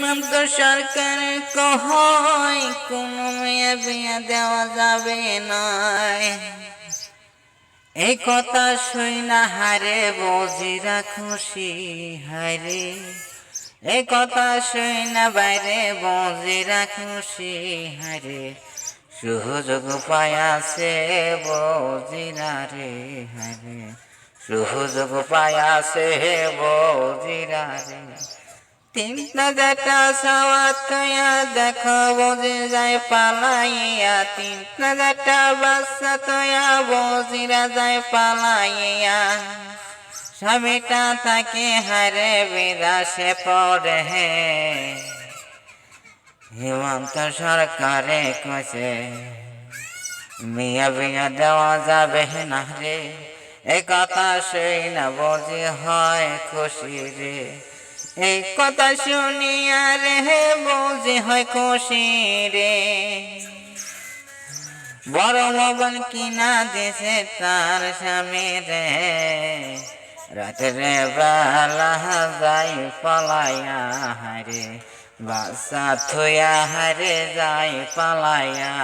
সীমান্ত সরকার কহয় কোনো মেয়ে বিয়ে দেওয়া যাবে না। এই কথা শুই না হারে বজিরা খুশি হারে, এই কথা শুই না বাইরে বজিরা খুশি হারে, সুযোগ পায়াছে বজিরা রে হারে, সুযোগ পায়াছে বজিরা রে। তিনটা যেটা সাওয়াত কইয়া দেখো বজি যায় পালাইয়া, তিনটা যেটা বাচ্চা তয়া বজিরা যায় পালাইয়া। স্বামীটা তাকে হারে বিদেশে পড়ে, হেমন্ত সরকারে কইছে মিয়া বিয়া দেওয়া যাবে না রে। এ কথা শুই না বজি হয় খুশি রে, এই কথা শুনিয়া রে বজি হয় খুশি রে। বড় মোবাইল কিনা দিছে তার স্বামী রে, রাত্রে বেলা যাই পালাইয়া হারে, বাচ্চা থইয়া হারে যাই পালাইয়া।